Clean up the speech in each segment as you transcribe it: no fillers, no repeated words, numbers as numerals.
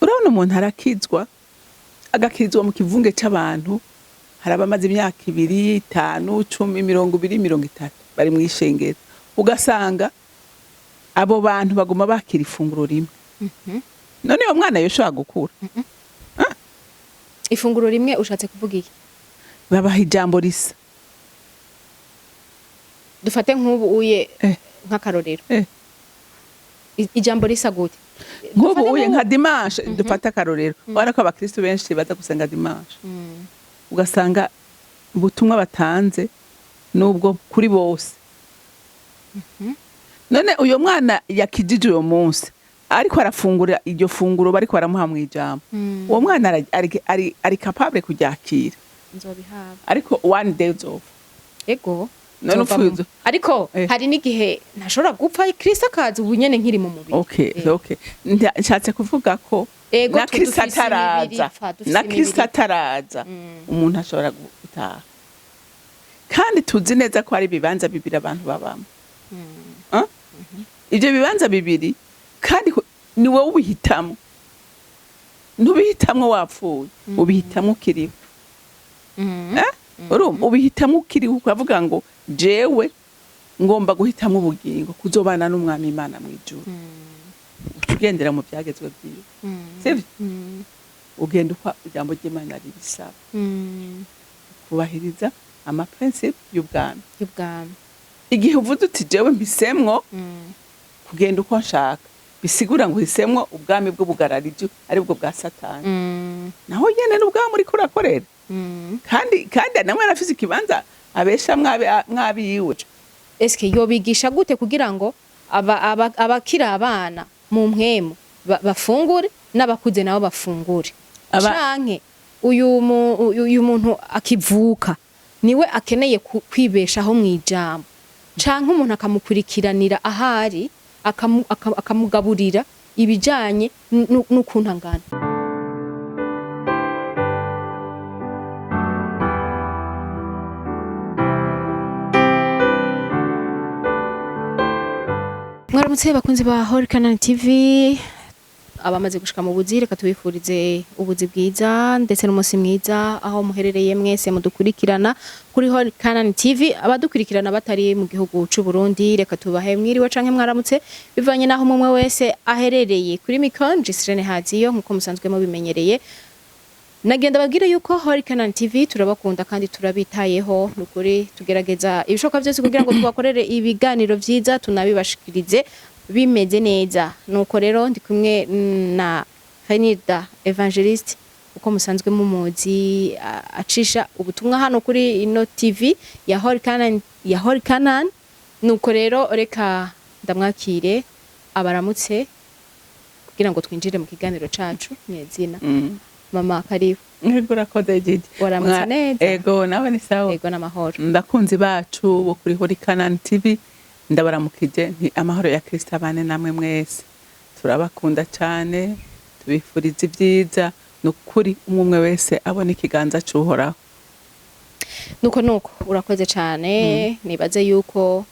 urabona umuntu arakizwa agakizwa mu kivunge c'abantu harabamaze imyaka 2 5 10 20 30 bari mu ishengero ugasanga abo bantu baguma bakira ifunguro rimwe none uwo mwana yoshobora gukura ifunguro rimwe ushatse kuvuga iki babaha ijambo risa dufate nk'ubu uye nk'akarorero ijambo risa gute nk'ubu uye nka dimanche dufate akarorero ubona ko abakristo benshi baza gusenga dimanche ugasanga ubutumwa batanze nubwo kuri bose none uyo mwana yakijije uyo munsi ariko arafungura iryo funguro bariko baramuha mu ijambo uwo mwana ari capable kuryakira nzobihaba ariko one day off ego none ufuzo ariko hari n'igihe ntashobora gupfa Kristo akaza ubunyene nkiri mu mubiri okay nshatse kuvuga ko na Kristo ataraza umuntu ashobora gutaha kandi tuzi neza ko ari bibanza bibiri abantu babamo ibyo bibanza bibiri kandi ni wowe ubihitamo ntubihitamwo wapfuye ubihitamo ukiriho ubihitamo ukiriho ukavuga ngo jewe ngomba guhitamo ubugingo kuzobana n'umwami Imana mu ijuru ugendera mu byagezwe byiwe sivyo ugenda uko ijambo ry'Imana ribisaba kubahiriza ama principe y'ubwami igihe uvuze uti jewe mbisemwo kugenda uko nshaka bisigura ngo hisemwo ubwami bwo bugararije aribwo bwa Satani naho yene n'ubwami uri kurakorera kandi namwe arafise ikibanza abesha mwabiwe eske yobigisha gute kugira ngo abakira abana mu mpwemu bafungure n'abakuze nabo bafungure canke uyu muntu akivuka niwe akeneye kwibeshaho mu ijambo canke umuntu akamukurikiranira ahari akamugaburira ibijanye n'ukuntu angana mwaramutse bakunzi ba RITUBWIRANGO TV abamaze gushika mu buzi reka tubifurize ubuzi bwiza ndetse n'umunsi mwiza aho muherereye mwese mudukurikirana kuri CANAAN TV abadukurikirana batari mu gihugu c'u Burundi reka tubahe mwiriwe canke mwaramutse bivanye naho umwe wese aherereye kuri mikron Gsylaine haziyo nkuko musanzwe mu bimenyereye nagenda bagira yuko CANAAN TV turabakunda kandi turabitayeho nukuri tugerageza ibishoka byose kugira ngo tubakorere ibiganiro vyiza tunabibashikirize bimeze neza nuko rero ndi kumwe na Renilde evangelist uko musanzwe mu muzi acisha ubutumwa hano kuri ino TV ya CANAAN nuko rero reka ndamwakire abaramutse kugira ngo twinjire mu kiganiro cacu nyezina mama karibu ego rakoze jidi waramutse neza ego nawe ni sawa ego n'amahoro ndakunzi bacu bo kuri CANAAN TV ndabaramukije nti amahoro ya Kristo abane namwe mwese turabakunda cyane tubifuriza ibyiza nukuri umwe wese abona ikiganza cyuhoraho nuko urakoze cyane nibaze yuko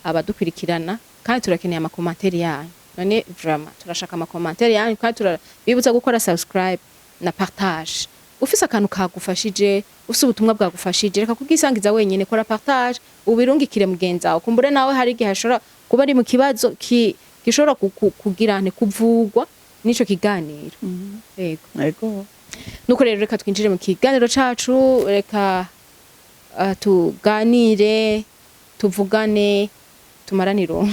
abadukurikirana kandi turakeneye amakomantere yanyu none vraiment turashaka amakomantere yanyu kandi turabibutsa gukora subscribe na partage ufise akantu kagufashije ufise ubutumwa bwagufashije reka kugisangiza wenyene kora partage ubirungikire mugenza ukumbure nawe hari igihe ashobora kuba ari mu kibazo gishobora kugirane kuvugwa nico kiganiro ego nuko rero reka twinjire mu kiganiro cacu reka tuganire tuvugane tumaranirungu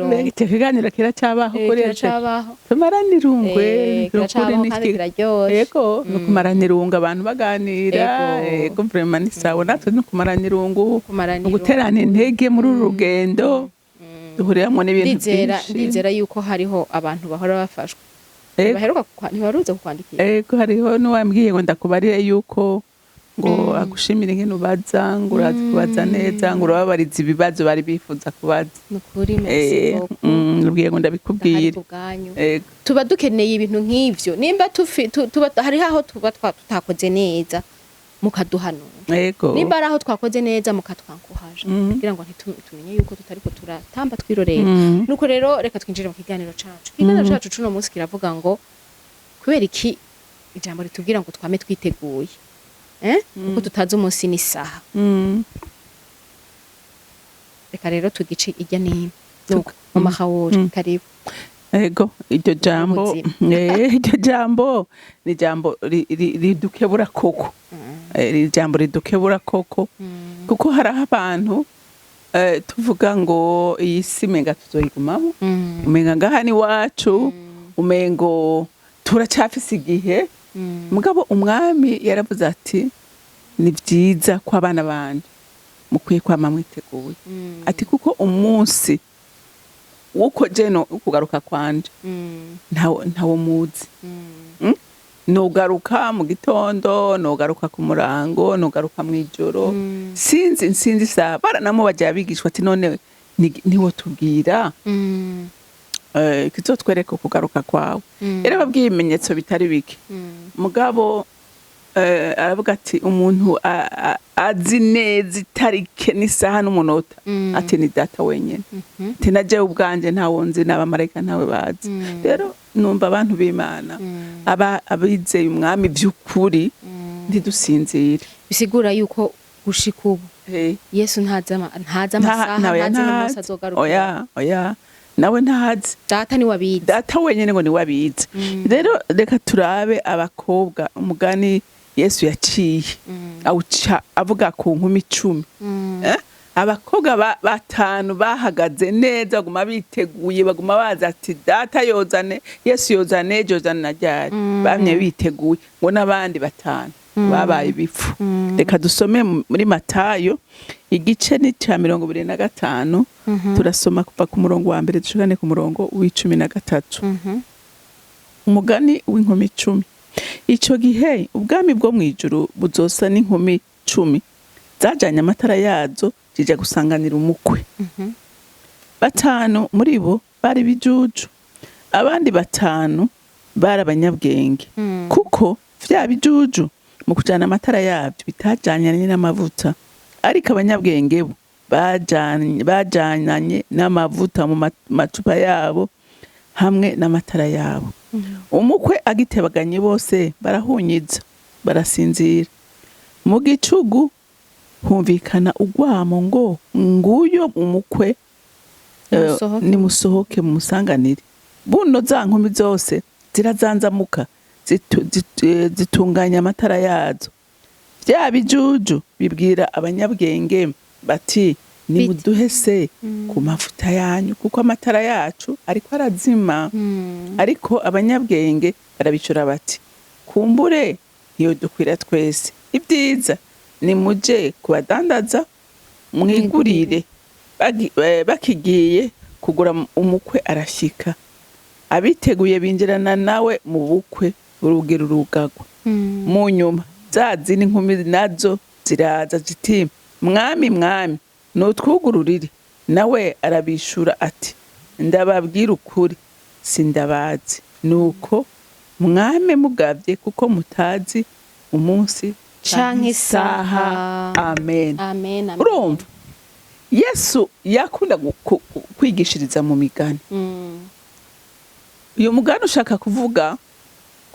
mbega ikiganiro kiracabaho kuri tumaranirungwe ego no kumaranirunga abantu baganira ego vraiment ni sawa natwe no kumaranirungu guterana intege muri urugendo duhuriyamo n'ibintu byinshi ndizera yuko hariho abantu bahora bafashwa baheruka ntibaruze kukwandikira ego hariho n'uwambwiye ngo ndakubarire yuko ngo agushimire nkene ubaza ngo urazi kubaza neza ngo urababariza ibibazo bari bifuza kubaza nukuri merci nubwiye ngo ndabikubwire tuba dukeneye ibintu nk'ivyo nimba tuba hari aho tuba tutakoze neza mukaduhanura yego nimba ari aho twakoze neza mukatwankuhaje kugira ngo ntitumenye yuko tutariko turatamba twirorera nuko rero reka twinjire mu kiganiro cacu cuno munsi kiravuga ngo kubera iki ijambo ritubwira ngo twame twiteguye kuko tutazi umunsi n'isaha reka rero tugice ijya nini nuko mama Hawuri karibu ego iryo jambo ni jambo ridukebura koko jambo ridukebura koko kuko hari abantu tuvuga ngo iyi si menga tuzoyigumamo umenga ngaha ni wacu umengo turacafise igihe mugabo umwami yaravuze ati ni vyiza ko abana banje mukwiye kwama mwiteguye ati kuko umunsi uko jeno ukugaruka kwanje ntawo muzi nogaruka mu gitondo nogaruka ku murango nogaruka mw'ijoro sinzi saa baranamo bajya bigishwa ati none niwo tubwira kizotwereka kugaruka kwawe rero babwiye ibimenyetso bitari bike mugabo aravuga ati umuntu azi neza itarike n'isaha n'umunota ati ni data wenyene ati na jewe ubwanje ntawo nzi n'abamarayika ntawe bazi rero numva abantu b'Imana abizeye umwami by'ukuri ntidusinzire bisigura yuko gushika ubu Yesu ntazi amasaha ntazi n'umunsi azogaruka oya nawe ntazi data ni wabizi data wenyene ngo ni wabizi rero reka turabe abakobwa umugani Yesu yaciye awuca avuga ku nkumi 10 abakobwa batanu bahagaze neza baguma biteguye baguma baza ati data yozane Yesu yozane jozane najyari bamye biteguye ngo nabandi batanu babaye bifu reka dusome muri Matayo igice ni ca 25 turasoma kuva ku murongo wa mbere dushikane ku murongo w'13 umugani w'inkumi 10 ico gihe ubwami bwo mwijuru buzosa n'inkumi 10 zajanye amatara yazo jija gusanganira umukwe batanu muri bo bari bijuju abandi batanu bari abanyabwenge kuko vya bijuju mu kujana amatara yabyo bitajanye n'amavuta ariko abanyabwenge bo bajanye n'amavuta mu macupa yabo hamwe n'amatara yabo umukwe agitebaganye bose barahunyiza barasinzira mu gicugu humvikana ugwamo ngo nguyo umukwe nimusohoke mu musanganire buno za nkumi zose zirazanzamuka zitunganya amatara yazo vya bijuju bibwira abanyabwenge bati nimuduhe se ku mavuta yanyu kuko amatara yacu ariko arazima ariko abanyabwenge barabicura bati kumbure iyo dukwira twese ibyiza nimuje kubadandaza mwigurire bakigiye kugura umukwe arashika abiteguye binjirana nawe mu bukwe urugero rugagwa mu nyuma zazi n'inkumi nazo ziraza ziti mwami nutwugururire nawe arabishura ati ndababwira ukuri sindabazi nuko mwame mugavye kuko mutazi umunsi canke isaha amen urumva Yesu yakunda kwigishiriza mu migani uyu mugani ushaka kuvuga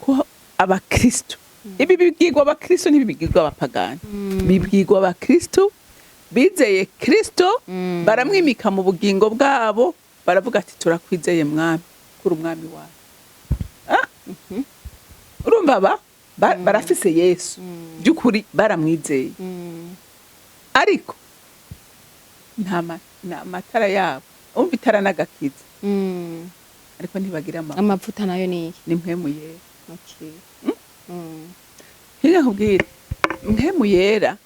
ko abakristo ibi bibwirwa abakristo n'ibibwirwa abapagani bibwirwa abakristo bizeye Kristo baramwimika mu bugingo bwabo baravuga ati turakwizeye mwami kuri umwami wawe urumva barafise Yesu by'ukuri baramwizeye ariko nta matara yabo umva itara n'agakiza ariko ntibagira amavuta nayo ni mpemu yera higa nkubwire mpemu yera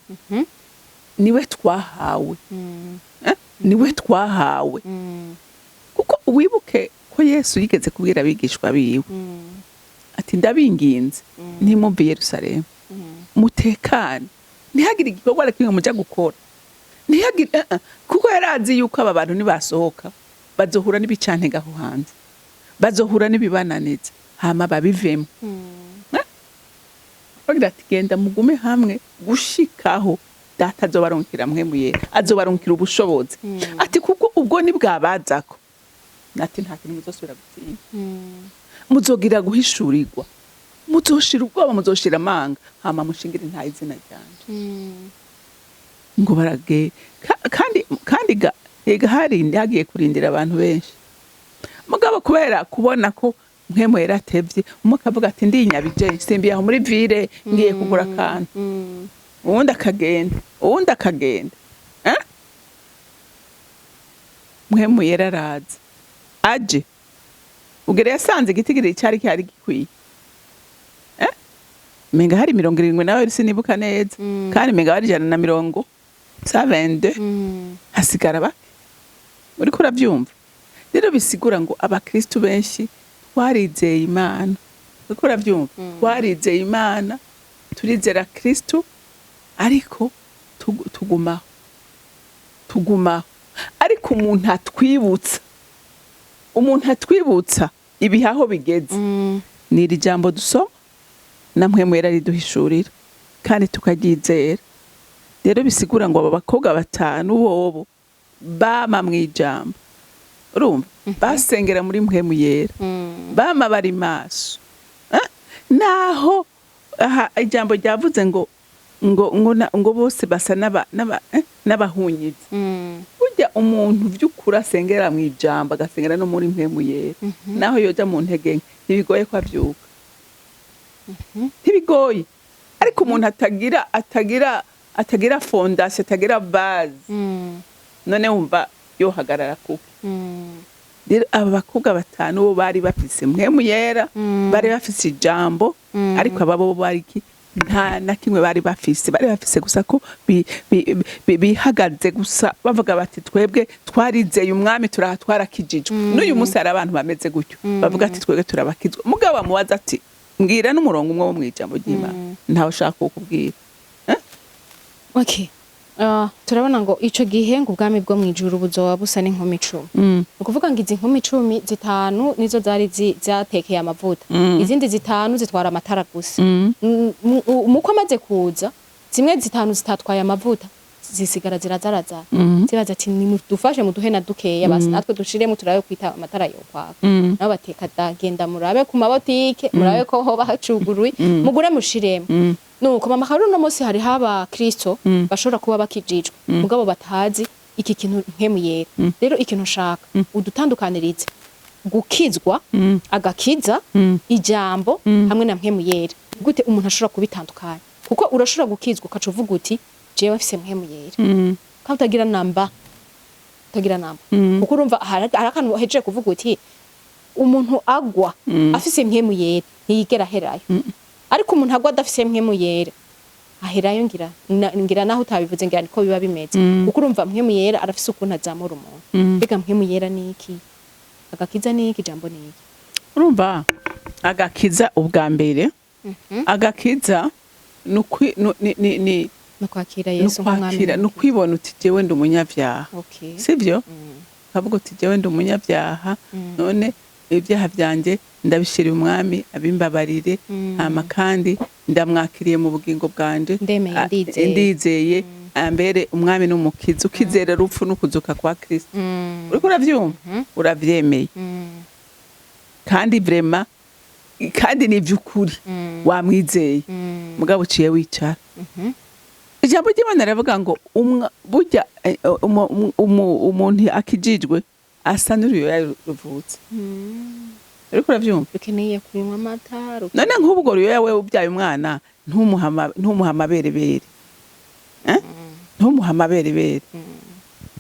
niwe twahawe niwe twahawe kuko wibuke ko Yesu yigeze kubwira abigishwa biwe ati ndabinginze ntimumve Yerusalemu mutekane ntihagire igikorwa na kimwe muja gukora ntihagire kuko yarazi yuko aba bantu nibasohoka bazohura n'ibicantega aho hanze bazohura n'ibibananiza hama babivemo bagira ati genda mugume hamwe gushikaho data azobaronkera mpwemu yera, azobaronkera ubushobozi. Ati kuko ubwo ni bwabazako nati nta kintu muzosubira gutinya, muzogira guhishurirwa, muzoshira ubwoba, muzoshira amanga, hama mushingire nta izina ryanje. Ngo barage kandi hari hagiye kurindira abantu benshi, mugabo kubera kubona ko mpwemu yera atevye, umwe akavuga ati ndinyabije simbiye aho muri ville ngiye kugura akantu, uwundi akagenda mpwemu yera araza aje ugere yasanze igitigiri cyari gikwiye. Menga hari 70 nawe sinibuka neza, kandi menga hari 172 hasigara bake. Uriko uravyumva? Rero bisigura ngo abakristo benshi twarizeye Imana. Uriko uravyumva? Twarizeye Imana, turizera Kristo, ariko tugumaho. Ariko umuntu atwibutsa ibihaho bigeze. Ni iri jambo dusoma na mpwemu yera riduhishurira kandi tukaryizera. Rero bisigura ngo aba bakobwa batanu bobo bama mwijambo, urumva, basengera muri mpwemu yera, bama bari maso. Naho ijambo ryavuze ngo bose basa n'abahunyiza. Burya umuntu vy'ukuri asengera mwijambo, agasengera no muri mpwemu yera, naho yoja mu ntege nke ntibigoye ko avyuka. Ntibigoye. Ariko umuntu atagira fondation, atagira base, none wumva yohagarara kuko. Rero aba bakobwa batanu bo bari bafise mpwemu yera, bari bafise ijambo, ariko ababo bari nta na kimwe bari bafise gusa ko bihagaze gusa bavuga bati twebwe twarizeye umwami twarakijijwe. N'uyu munsi hari abantu bameze gutyo, bavuga ati twebwe turabakizwa. Mugabo amubaza ati mbwira n'umurongo umwe wo mwijambo ry'Imana, ntawe ushaka kukubwira. Okay. Turabona ngo ico gihe ngo ubwami bwo mwijuru buzoba busa n'inkumi 10. Ukuvuga ngo izi nkumi 10 zitanu nizo zari zatekeye amavuta, izindi zitanu zitwara amatara gusa. Muko amaze kuza zimwe zitanu zitatwaye amavuta zisigara zirazaraza, zibaza ati nimudufashe muduhe na dukeya basi natwe dushiremo turabe kwita amatara yo kwaka. Nabo bateka dagenda murabe ku mabotike, murabe ko hoba hacuguruye, mugure mushiremo. Nuko mama Haruna mose hari haba Kristo bashobora kuba bakijijwe, mugabo batazi iki kintu mpemu yera. Rero ikintu shaka udutandukanirize gukizwa, agakiza, ijambo hamwe na mpemu yera. Gute umuntu ashobora kubitandukanya? Kuko urashobora gukizwa ukacuvuga uti jewe afise mpemu yera, kandi utagira namba. Kuko urumva hari akantu hejeje kuvuga uti umuntu agwa afise mpemu yera ntiyigera herayo. Ariko umuntu agwa adafise mpemu yera aherayo ngira naho utabivuze ngira niko biba bimeze. Kuko urumva mpemu yera arafise ukuntu azamura umuntu. Mbega mpemu yera niki? Agakiza niki? Jambo niki? Urumva agakiza ubwa mbere, agakiza nukwakira Yesu nk'umwami, nukwibona uti jewe ndi umunyavyaha. Okay. Sivyo? Kavuga uti jewe ndi umunyavyaha, none ibyaha byanje ndabishira umwami abimbabarire, hama kandi ndamwakiriye mu bugingo bwanje, ndizeye ambere umwami n'umukiza. Ukizera rupfu n'ukuzuka kwa Kristo. Uriko uravyumva? Uravyemeye. Kandi vrema kandi ni vyukuri wamwizeye, mugabo uciye wicara. Ijambo ry'Imana ravuga ngo burya umuntu akijijwe asa n'uruyoya ruvutse. Uriko uravyumva? Ukeneye kunywa amata. None nk'ubwo ruyoya wewe ubyaye umwana ntumuha amaberebere. Ntumuha amaberebere.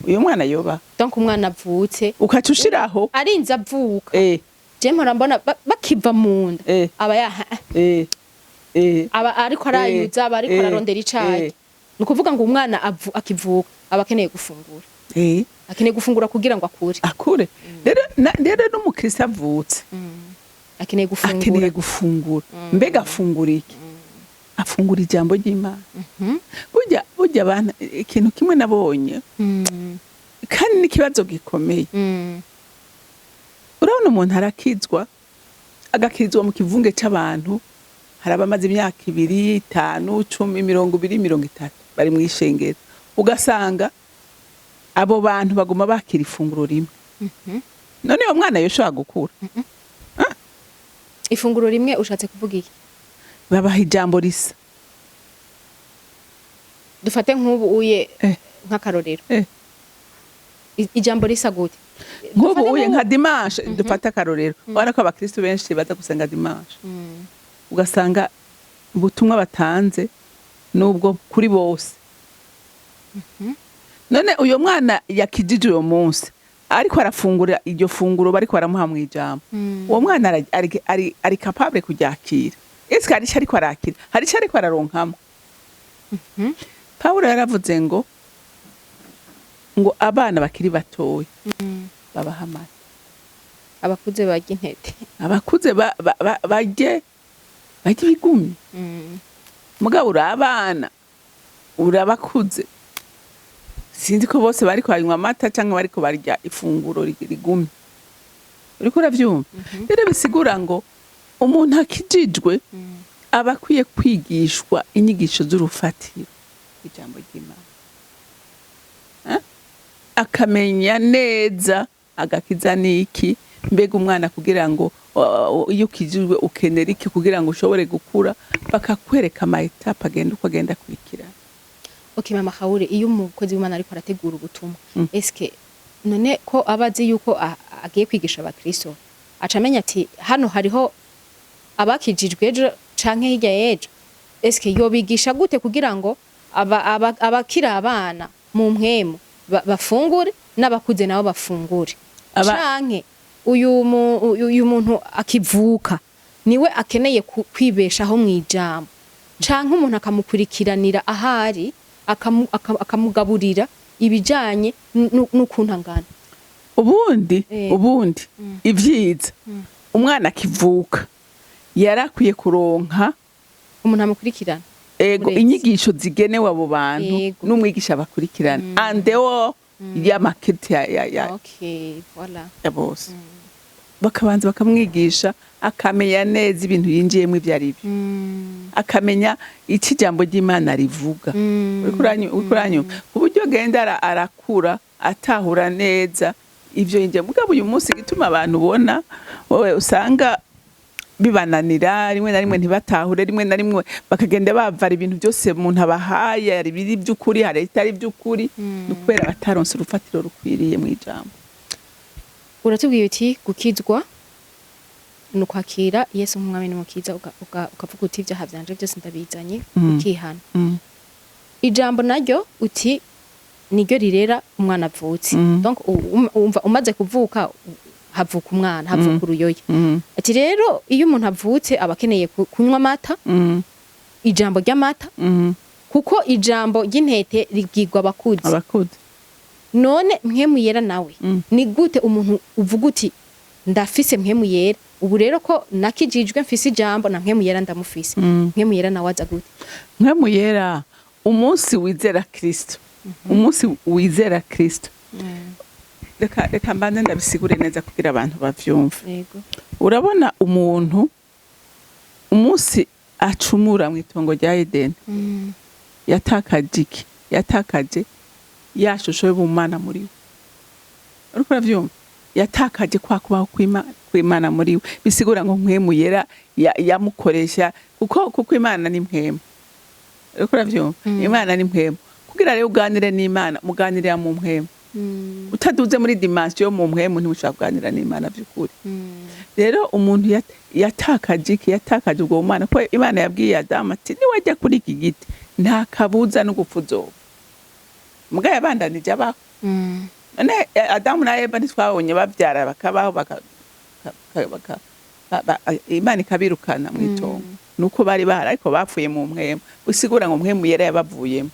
Uyu mwana yoba. Donc umwana avutse ukaca ushiraho arinze avuka. Je mpora mbona bakiva munda. Aba ariko arayuza, aba ariko ararondera icayi. Nukuvuga ngo umwana akivuka aba akeneye gufungura. Akeneye gufungura kugira ngo akure. Rero n'umukristo avutse akeneye gufungura. Mbega afungura iki? Afungura ijambo ry'Imana. Burya abantu ikintu kimwe nabonye kandi n'ikibazo gikomeye. Urabona umuntu arakizwa, agakizwa mu kivunge c'abantu, harabamaze imyaka 2, 5, 10, 20, 30 bari mu ishengero ugasanga abo bantu baguma bakira ifunguro rimwe. None uyo mwana yoshobora gukura? Ifunguro rimwe ushatse kuvuga iki? Babaha ijambo risa. Dufate nk'ubu uye nk'akarorero. Ijambo risa gute? Nk'ubu uye nka dimanche dufata akarorero. Ubona ko abakristo benshi baza gusenga dimanche. Ugasanga ubutumwa batanze nubwo kuri bose. None uyo mwana yakijije uyo munsi ariko arafungura iryo funguro bariko baramuha mu ijambo. Uwo mwana ari capable kuryakira. Ese hari ariko arakira, hari ariko araronkamo. Paulo yaravuze ngo abana bakiri batoya babaha amata. Abakuze barya intete. Abakuze barye ibigumi. Mugabo urabana urabakuze. Sinzi ko bose bariko banywa amata cyangwa bariko barya ifunguro rigumi. Uriko uravyumva? Rero bisigura ngo umuntu akijijwe abakwiye kwigishwa inyigisho z'urufatiro ijambo ry'Imana. Akamenya neza agakiza niki, mbega umwana kugira ngo iyo ukijijwe ukenera iki kugira ngo ushobore gukura, bakakwereka ama etape agenda uko agenda kurikirana. Okay mama Haure, iyo umukozi w'Imana ariko arategura ubutumwa, eske none ko abazi yuko agiye kwigisha abakristo acamenya ati hano hariho abakijijwe ejo canke hirya y'ejo, eske yobigisha gute kugira ngo abakira abana mu mpwemu bafungure n'abakuze nabo bafungure? Canke uyu muntu akivuka niwe akeneye kwibeshaho mu ijambo, canke umuntu akamukurikiranira ahari akamugaburira ibijanye n'ukuntangana. Ubundi ivyiza umwana akivuka yarakwiye kuronka umuntu amukurikirana. Ego inyigisho zigenewe abo bantu n'umwigisha bakurikirana. Andeo ya market ya Okay, voilà. Ya bose. Bakabanza bakamwigisha akamenya neza ibintu yinjiyemo ivyo ari byo. Akamenya iki jambo ry'Imana rivuga. Urikuranyu uburyo genda arakura atahura neza ivyo yinjiye. Mugabo uyu munsi gituma abantu ubona wowe usanga bibananira rimwe na rimwe ntibatahure, rimwe na rimwe bakagenda bavara ibintu byose umuntu abahaye ari biri by'ukuri hari itari by'ukuri, nukwera bataronse urufatiro rukwiriye mu ijambo. Uratubwiye uti gukizwa nukwakira Yesu nk'umwami n'umukiza, ukavuga uti ibyaha byanje byose ndabizanye ukihana. Ijambo naryo uti niryo rirera umwana avutse. Donc umva umaze kuvuka havuka umwana, havuka uruyoya. Ati rero iyo umuntu avutse abakeneye kunywa amata, ijambo ry'amata, kuko ijambo ry'intete rigirwa abakuze. None mpwemu yera nawe ni gute umuntu uvuga uti ndafise mpwemu yera, ubu rero ko nakijijwe mfise ijambo na mpwemu yera ndamufise, mpwemu yera nawe aza gute? Mpwemu yera umunsi wizera Kristo, umunsi wizera Kristo. Reka mbanze ndabisigure neza kugira abantu bavyumve. Urabona umuntu umunsi acumura mu itongo rya Edeni, yatakaje yashusho y'ubumana muri we. Uriko uravyumva? Yatakaje kwa kubaho kw'Imana muri we. Bisigura ngo mpwemu yera yamukoresha kuko Imana ni mpwemu. Uriko uravyumva? Imana ni mpwemu. Kugira rero uganire n'Imana, muganirira mu mpwemu. Utaduze muri dimension mu mpwemu ntimushaka kuganira n'Imana by'ukuri. Rero umuntu yatakaje ubwo bumana, ko Imana yabwiye Adamu ati niwajya kuri iki giti nta kabuza no gupfuzo. Muga yabandanije abaho. None Adamu na Eva ntitwabonye bavyara bakabaho Imana ikabirukana mu itongo. Nuko bari bahari ariko bapfuye mu mpwemu. Usigura ngo mpwemu yera yabavuyemo.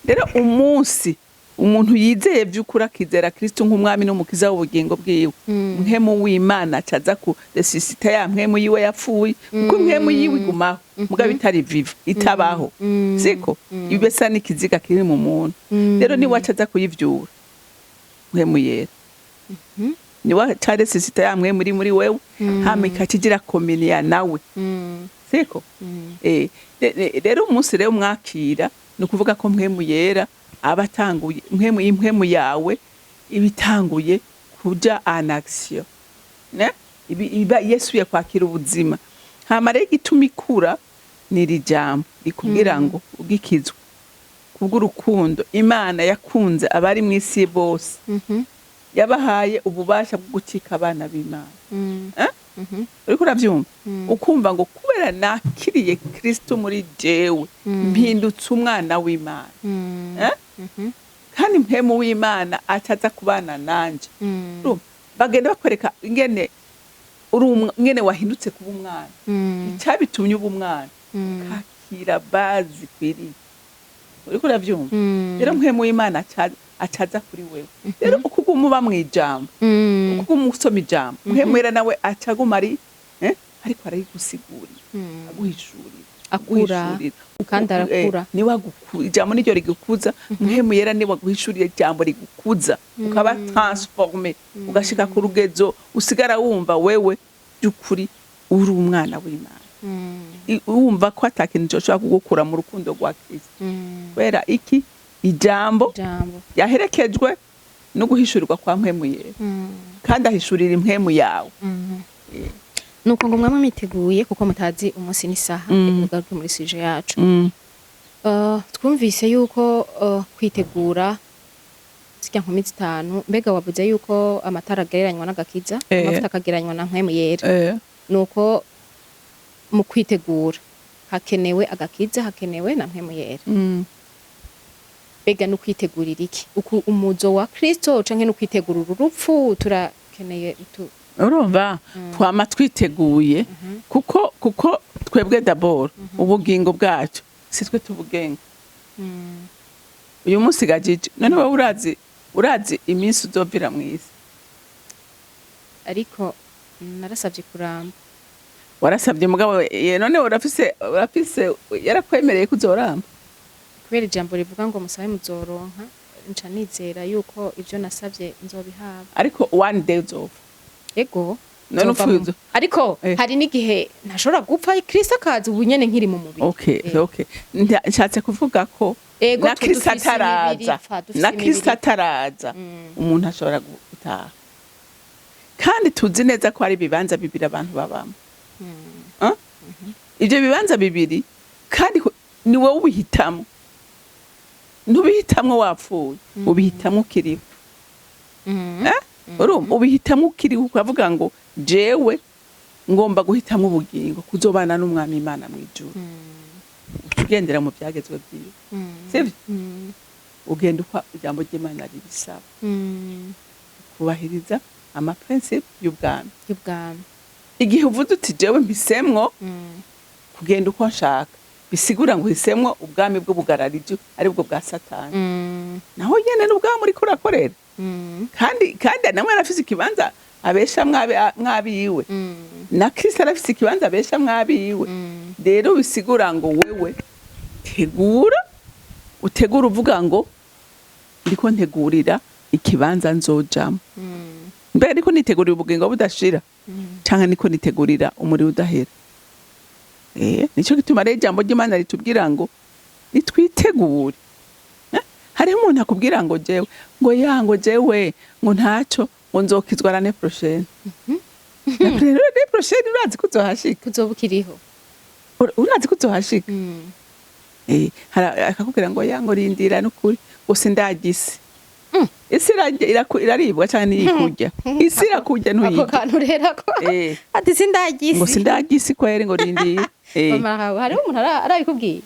Rero umunsi umuntu yizeye by'ukuri akizera Kristo nk'umwami n'umukiza w'ubugingo bwiwe, mpwemu w'Imana acaza ku resuscita ya mpwemu yiwe yapfuye, kuko mpwemu yiwe igumaho mugabo itari viva itabaho. Siko ibesa n'ikiziga kiri mu muntu. Rero ni wacaza kuyivyura mpwemu yera. Ni wa resuscita ya mpwemu muri wewe, hama ikakigira kominia nawe. siko rero umunsi rero mwakira ni ukuvuga ko mpwemu yera abatanguye impwemu yawe ibitanguye kuja en action ne iba Yesu yakwakira ubuzima hama rero igituma ikura ni iri jambo rikubwira ngo ugikizwe kubw'urukundo Imana yakunze abari mu isi bose yabahaye ububasha bwo gucika abana b'Imana uriko uravyumva ukumva ngo kubera nakiriye Kristo muri jewe mpindutse umwana w'Imana kandi mpemu w'Imana ataza kubana nanje bagenda bakwereka ingene ngene wahindutse kuba umwana icyabitumye uba umwana kakira bazi kwiriye uriko uravyumva rero mpemu w'Imana acaza kuri wewe rero ukuguma uba mwijambo ukuguma usoma ijambo mpemwera nawe acaguma ariko arayigusigurira aguhishurira akura kandi arakura ni wagukura ijambo niryo rigukuza mpemwera ni waguhishurira ijambo rigukuza ukaba transformé ugashika ku rugezo usigara wumva wewe byukuri uri umwana w'Imana wumva ko atakintu cyoshobora kugukura mu rukundo rwa Kristo kubera iki ijambo yaherekejwe no guhishurirwa kwa mpemu yera kandi ahishurira impwemu yawe nuko ngo mwama mwiteguye kuko mutazi umunsi n'isaha tugaruke muri sije yacu twumvise yuko kwitegura zikya nkumi zitanu mbega wavuze yuko amatara agereranywa n'agakiza amavuta akagereranywa na mpemu yera nuko mu kwitegura hakenewe agakiza hakenewe na mpemu yera bega no kwitegurira iki umuzo wa Kristo canke no kwitegurira urupfu turakeneye urumva twama twiteguye kuko twebwe d'abord ubugingo bwacu sitwe tubugenga uyu munsi gajije none wowe urazi iminsi uzovira mwisi ariko narasabye kuramba warasabye mugabo none urafise yarakwemereye kuzoramba kubera ijambo rivuga ngo musabe muzoronka nca nizera yuko ivyo nasavye nzobihabwa ariko one day uzova ego none ufuzo ariko hari n'igihe ntashobora gupfa Kristo akaza ubu nyene nkiri mu mubiri okay nshatse kuvuga ko na Kristo ataraza umuntu ashobora gutaha kandi tuzi neza ko hari bibanza bibiri abantu babamo ivyo bibanza bibiri kandi ni wowe ubihitamo ntubihitamwo wapfuye ubihitamwo ukiriho ubihitamwo ukiriho ukavuga ngo jewe ngomba guhitamwo ubugingo kuzobana n'umwami Imana mw'ijuru ugendera mu byagezwe byiwe sivyo ugenda uko ijambo ry'Imana ribisaba kubahiriza amaprincipe y'ubwami igihe uvuze uti jewe mbisemwo kugenda uko nshaka bisigura ngo hisemwo ubwami bw'ubugarariji ari bwo bwa Satani naho nyene n'ubwami uri kurakorera kandi namwe arafise ikibanza abesha mwabiwe na Kristo arafise ikibanza abesha mwabiwe rero bisigura ngo wewe utegura uvuga ngo ndiko ntegurira ikibanza nzojamo mbere ndiko nitegurira ubugingo budashira canke ndiko nitegurira umuriro udahera nico gituma rero ijambo ry'Imana ritubwira ngo nitwitegure hariho umuntu akubwira ngo jewe ngo ntaco ngo nzokizwa l'année prochaine l'année prochaine urazi kuzohashika uzobukiriho urazi kuzohashika akakubwira ngo rindira n'ukuri ngo sindagise isi iraribwa cyane niyikurya isi irakurya ntuyirya ako kantu rero ko ati sindagisi ngo sindagisi kwere ngo rindira hariho umuntu arabikubwiye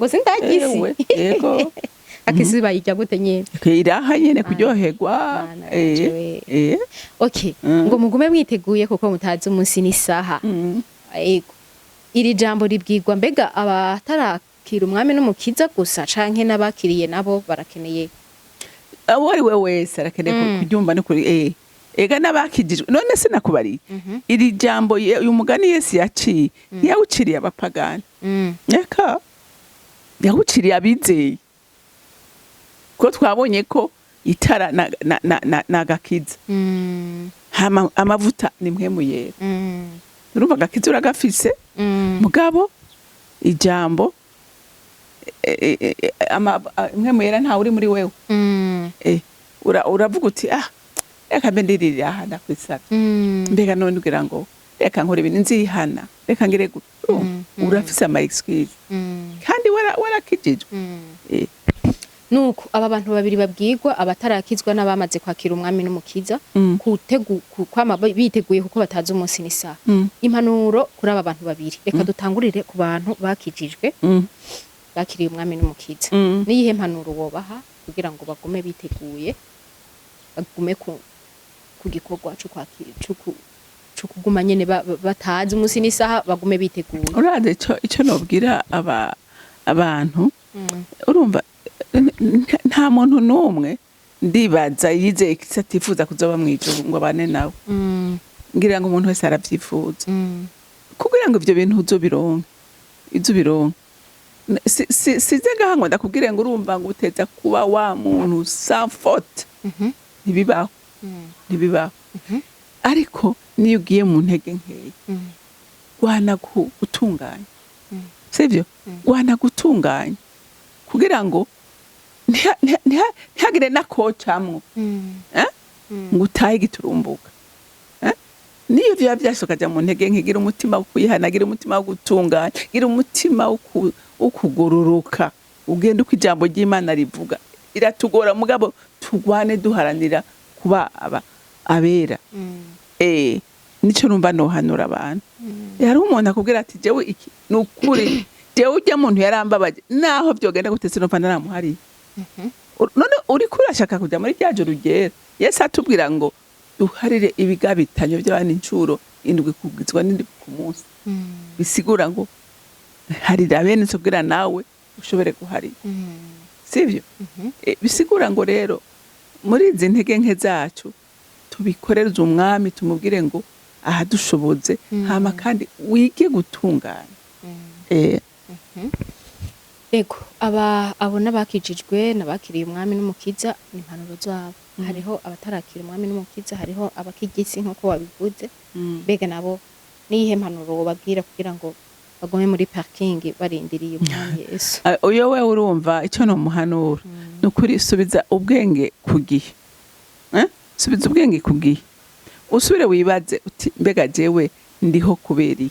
ngo sindagisi yego akisi bayijya gute nyene iraha nyene kuryoherwa okay ngo mugume mwiteguye kuko mutazi umunsi n'isaha yego iri jambo ribwirwa mbega abatarakira umwami n'umukiza gusa canke n'abakiriye nabo barakeneye abo ari we wese arakeneye kuryumva no kuri ega n'abakijijwe none sinakubariye iri jambo uyu mugani Yesu yaciye ntiyawuciriye abapagani eka yawuciriye abizeye ko twabonye ko itara na gakiza amavuta ni mpwemu yera urumva agakiza uragafise mugabo ijambo imwe muyera ntawe uri muri wewe uravuga uti reka mbe ndirira aha ndakwisata mbega none ugira ngo reka nkora ibintu nzihana reka ngire urafise ama excuse kandi warakijijwe nuko aba bantu babiri babwirwa abatarakizwa n'abamaze kwakira umwami n'umukiza kwama biteguye kuko batazi umunsi n'isaha impanuro kuri aba bantu babiri reka dutangurire ku bantu bakijijwe bakiriye umwami n'umukiza niyihe mpanuro wobaha kugira ngo bagume biteguye bagume ku gikorwa cyo kuguma nyene batazi umunsi n'isaha bagume biteguye urade ico nobwira abantu urumva nta muntu n'umwe ndibaza yizeye ko atifuza kuzoba mw'ijuru ngo abane nawe ngira ngo umuntu wese aravyifuza kugira ngo ivyo bintu uzobironke size gahangwa ndakubwire ngo urumva ngo uteza kuba wa muntu sans faute ntibibaho ariko niyo ugiye mu ntege nkeya gwana gutunganya sivyo gwana gutunganya kugira ngo ntihagire nakocamwo ngo utahe giturumbuka niyo vya vyasoka ja mu ntege nkigira umutima wo kuyihana gira umutima wo gutunganya gira umutima wo kugororoka ugenda uko ijambo ry'Imana rivuga iratugora mugabo tugwane duharanira kuba abera nico numva nohanura abantu yari umuntu akubwira ati jewe iki nukuri jewe ujya muntu yarambabaje naho vyogenda gutese no fana namuhari none uri kurashaka kuja muri ryajo rugera Yesu atubwira ngo duharire ibigabitanyo by'abana incuro indwi kugizwa n'indi ku munsi bisigura ngo harira bene tubwira nawe ushobore guharira sivyo bisigura ngo rero muri izi ntege nke zacu tubikorereza umwami tumubwire ngo ahadushoboze hama kandi wige gutunganya ego abona bakijijwe nabakiriye umwami n'umukiza ni impanuro zabo hariho abatarakira umwami n'umukiza hariho abakigisi nkuko wabivuze bega nabo niyihe mpanuro babwira kugira ngo bagume muri parking barindiriye umwami Yesu uyo we urumva icyo no muhanura nukuri subiza ubwenge kugihe subiza ubwenge kugihe usubire wibaze uti mbega jewe ndiho kubera iki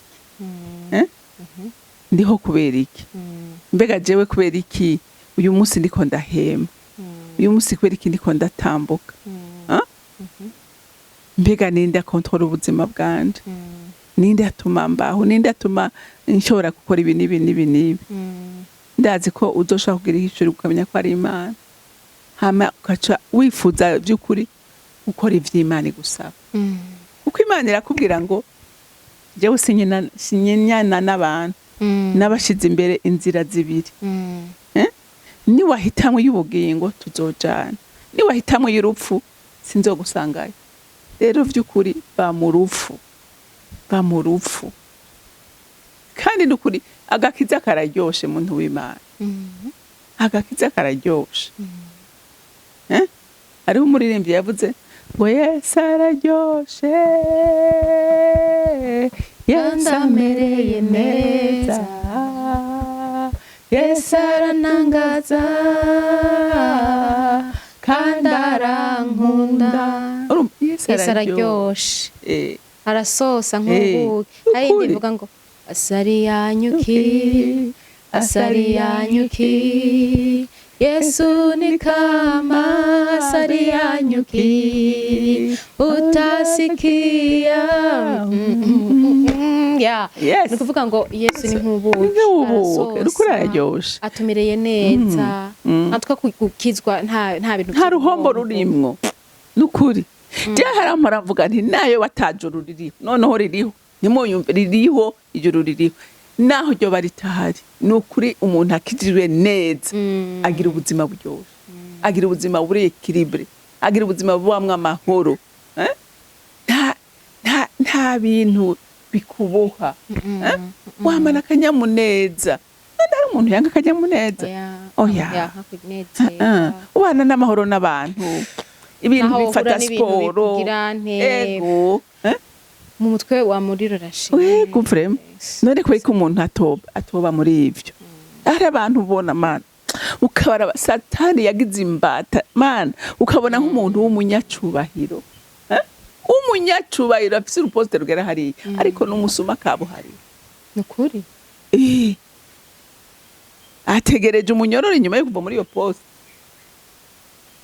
ndiho kubera iki mbega jewe kubera iki uyu munsi ndiko ndahema uyu munsi kubera iki ndiko ndatambuka mbega ninde akontrola ubuzima bwanje ninde atuma mbaho ninde atuma nshobora gukora ibi nibi ndazi ko uzoshaka kugira ishuri ukamenya ko ari Imana hama ukaca wifuza by'ukuri gukora ivy'Imana gusaba kuko Imana irakubwira ngo jewe sinyenyana n'abantu n'abashize imbere inzira zibiri ni wahitamwe y'ubugingo tuzojana ni wahitamwe y'urupfu sinzogusangayo rero vy'ukuri ba mu rupfu kandi nukuri agakiza kararyoshe muntu w'Imana agakiza kararyoshe hariho umuririmbyi yavuze ngo Yesu araryoshe Yesu amereye neza Yesu aranangaza kandi arankunda Yesu araryoshe arasosa nk'ubuki hari ndivuga ngo asari yanyuki Yesu ni kama asari yanyuki utasikia ni kuvuga ngo Yesu ni nk'ubuki arasosa atumereye neza natwe kukizwa nta bintu nta ruhombo rurimwo nukuri je haramara mvuga nti nayo watajuru ririho noneho ririho nimuyumve ririho ijuru ririho naho ryo baritahari nukuri umuntu akijijwe neza agira ubuzima buryoshye agira ubuzima buri equilibre agira ubuzima bubamwe amahoro nta bintu bikuboha wamana akanyamuneza ndari umuntu yanga akanyamuneza oya ubana n'amahoro n'abantu ibintu bifata siporo ego mu mutwe wa muriro rashimye wego vrema none ko umuntu atoba muri ivyo ari abantu ubona mana ukabara satani yagize imbata mana ukabona nk'umuntu w'umunyacubahiro umunyacubahiro afise uruposte rugera hariya ariko n'umusuma kabuhari nukuri ategereje umunyororo inyuma yo kuva muri iyo poste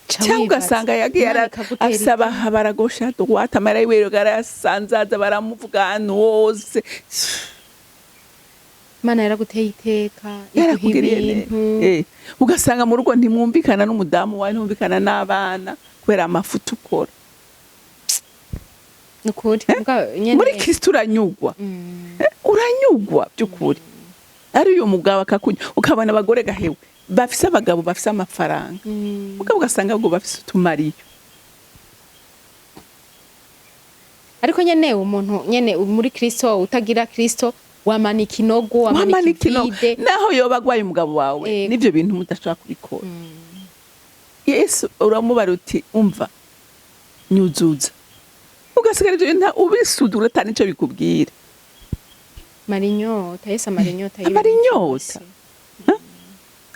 cyangwa ugasanga yagiye asaba baragosha droite amara yiwe garasanzaza baramuvuga ahantu hose Mana yaraguteye iteka ibintu ugasanga mu rugo ntimwumvikana n'umudamu wawe ntumvikana n'abana kubera amafuta ukora nukuri muri Kristo uranyugwa uranyugwa by'ukuri ari uyu mugabo akakunya ukabona abagore gahewe bafise abagabo bafise amafaranga mugabo ugasanga ahubwo bafise utumariyo ariko nyene umuntu nyene muri Kristo utagira Kristo wamanika inogo wamanika ivide naho yoba agwaye umugabo wawe nivyo bintu mudashobora kubikora Yesu uramubara uti umva nyuzuza ugasigara ivyo bintu ubisudura atani ico bikubwira marinyota Yesu amarinyota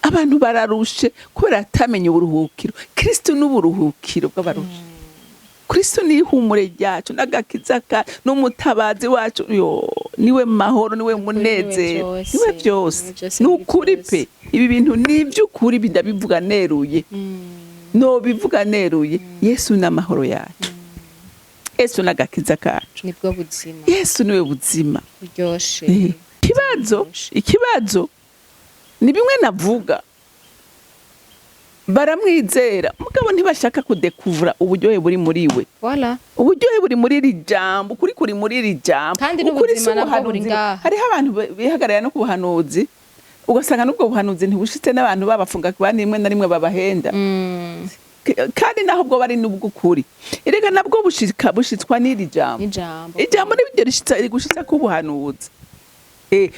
abantu bararushe kubera atamenye uburuhukiro Kristo n'uburuhukiro bw'abarushe Kristo ni ihumure ryacu n'agakiza n'umutabazi wacu niwe mahoro niwe munezero niwe byose n'ukuri pe ibi bintu n'ivy'ukuri bidabivuga neruye no bivuga neruye Yesu n'amahoro yacu Yesu n'agakiza kacu nibwo buzima Yesu niwe buzima buryoshe ikibazo ni bimwe navuga baramwizera mugabo ntibashaka kudekuvura uburyohe buri muri we voilà uburyohe buri muri iri jambo kuri muri iri jambo kandi n'ubuzima nabwo buri ngaha hariho abantu bihagarara no ku buhanuzi ugasanga n'ubwo buhanuzi ntibushitse n'abantu babafunga kubandi rimwe na rimwe babahenda kandi naho bwo bari n'ubw'ukuri erega nabwo bushitswa n'iri jambo ijambo n'ibyo rigushitsa ku buhanuzi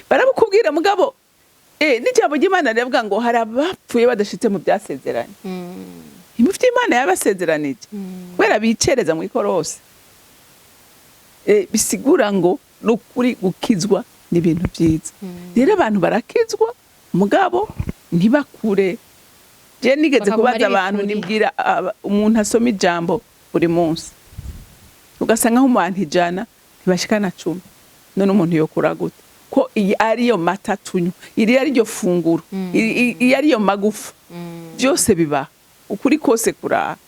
barabukubwira mugabo n'ijambo ry'Imana rivuga ngo hari abapfuye badashitse mu byasezeranye imufite Imana yabasezeranije kubera bicereza mu ikorosi bisigura ngo n'ukuri gukizwa ni ibintu byiza rero abantu barakizwa mugabo ntibakure je nigeze kubaza abantu nibwira umuntu asoma ijambo buri munsi ugasanga nk'umuntu 100 ntibashikana 10 none umuntu yokura gute ko iyi ariyo mata tunywa iri ariyo funguro iyi ariyo magufa byose biba ukuri kose kuraha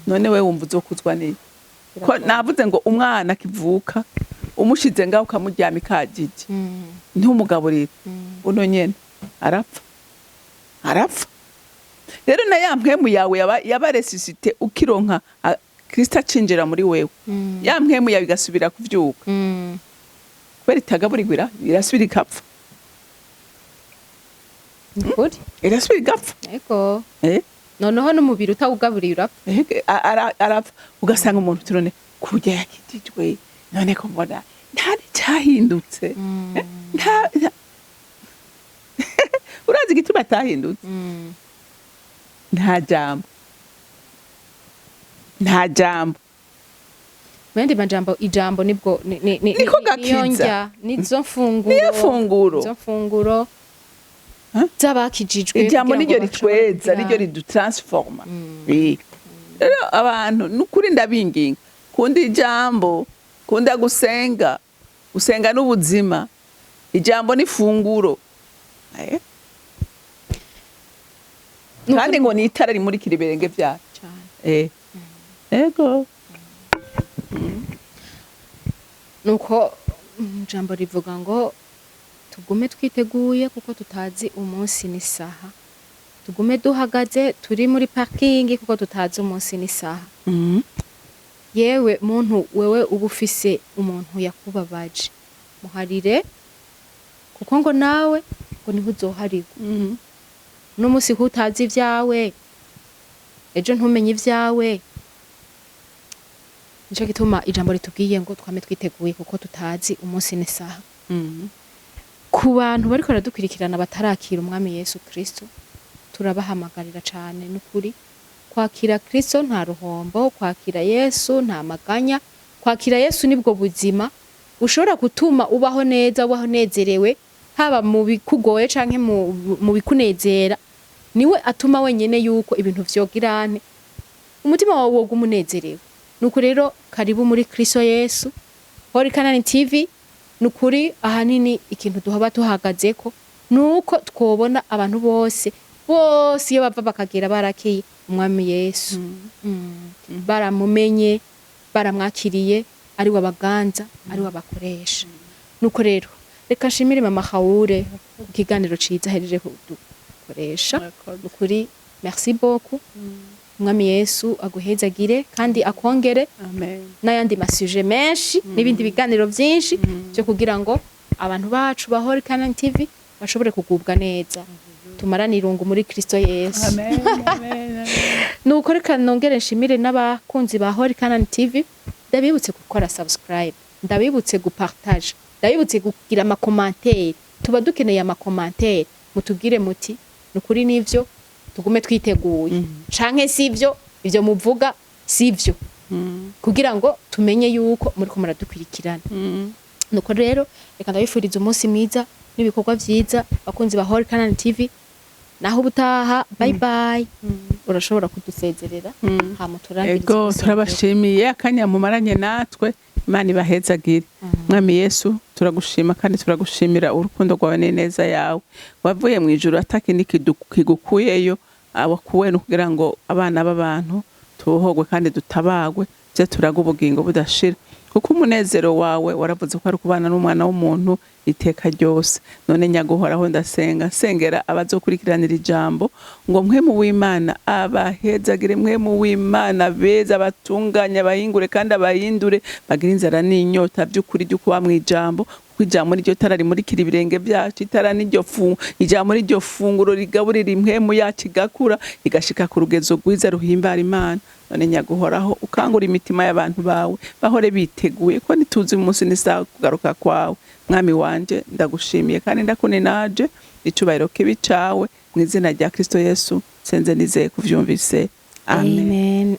none we wumva uzokuzwa niki ko navuze ngo umwana kivuka umushize ngaho ukamuryama ikagije ntumugaburira uno nyene arapfa rero na ya mpwemu yawe yabaresisite ukironka Kristo acinjira muri wewe ya mpwemu yawe igasubira kuvyuka kubera itagaburirwa irasubira ikapfa nukuri irasubira igapfa ego noneho n'umubiri utawugaburira arapfa ugasanga umuntu turone kurya yakitijwe none ko mbona ntari cyahindutse urazi igituma atahindutse nta jambo Mendi majambo ijambo nibwo niko gakiza nizo mfunguro zabakijijwe ijambo niryo ritweza niryo ridutransforma rero abantu nukuri ndabinginga kunda ijambo kunda gusenga n'ubuzima ijambo ni funguro kandi ngo ni itara rimurikira ibirenge byacu ego nuko ijambo rivuga ngo tugume twiteguye kuko tutazi umunsi n'isaha tugume duhagaze turi muri parking kuko tutazi umunsi n'isaha yewe muntu wewe uba ufise umuntu yakubabaje muharire kuko ngo nawe ngo niho uzoharirwa n'umunsi kutazi ibyawe ejo ntumenye ibyawe nico gituma ijambo ritubwiye ngo twame twiteguye kuko tutazi umunsi n'isaha ku bantu bariko baradukurikirana batarakira umwami Yesu Kristo turabahamagarira cyane n'ukuri kwakira Kristo nta ruhombo kwakira Yesu nta maganya kwakira Yesu nibwo buzima ushobora gutuma ubaho neza, ubaho nezerewe, haba mu bikugoye canke mu bikunezera. Niwe atuma wenyene yuko ibintu vyogirane umutima wawe woga umunezerewe. Nuko rero karibu muri Kristo Yesu. CANAAN TV nukuri ahanini ikintu duhaba tuhagazeko nuko twobona abantu bose iyo bava bakagera barakeye umwami Yesu, baramumenye, baramwakiriye, ari wabaganza, ari wabakoresha. Nuko rero reka nshimire mama Haure ikiganiro ciza hereje kudukoresha. Nukuri merci beaucoup. Umwami Yesu aguhezagire kandi akongere n'ayandi masuje menshi n'ibindi biganiro byinshi byo kugira ngo abantu bacu ba CANAAN TV bashobore kugubwa neza, tumarane irungu muri Kristo Yesu. Nuko reka nongere nshimire n'abakunzi ba CANAAN TV, ndabibutse gukora subscribe, ndabibutse gupartage, ndabibutse kugira amakomantere. Tuba dukeneye amakomantere, mutubwire muti nukuri nivyo tugume twiteguye canke sivyo ivyo muvuga sivyo, kugira ngo tumenye yuko muri ko muradukwirikirana. Nuko rero reka ndabifuriza umunsi mwiza n'ibikorwa vyiza bakunzi ba CANAAN TV. Naho ubutaha, bye bye. Urashobora kudusezerera hama turangiriza. Ego turabashimiye akanya mumaranye natwe, Imana ibahezagire. Mwami Yesu turagushima kandi turagushimira urukundo rwawe neza yawe, wavuye mu ijuru atakindi kigukuyeyo, abakuwe no kugira ngo abana b'abantu tubohogwe kandi dutabagwe, bye turaga ubugingo budashira. Kuko umunezero wawe waravuze ko ari kubana n'umwana w'umuntu iteka ryose. None nyaguhoraho ndasenga sengera abazokurikiranira ijambo ngo mpwemu w'Imana abahezagire, mpwemu w'Imana beza batunganya bahingure kandi abahindure bagira inzara n'inyota by'ukuri byo kuba mu ijambo. Kwijambo n'iryo tara rimurikira ibirenge byacu, itara n'iryo ijambo n'iryo funguro rigaburira impwemu yacu igakura igashika ku rugezo rwiza ruhimbara Imana. None nyaguhoraho ukangura imitima y'abantu bawe bahore biteguye ko nituzi umunsi n'isaha kugaruka kwawe. Mwami wanje ndagushimiye kandi ndakunenaje, icubahiro kibi cawe mu izina rya Kristo Yesu senze nizeye kuvyumvise. Amen.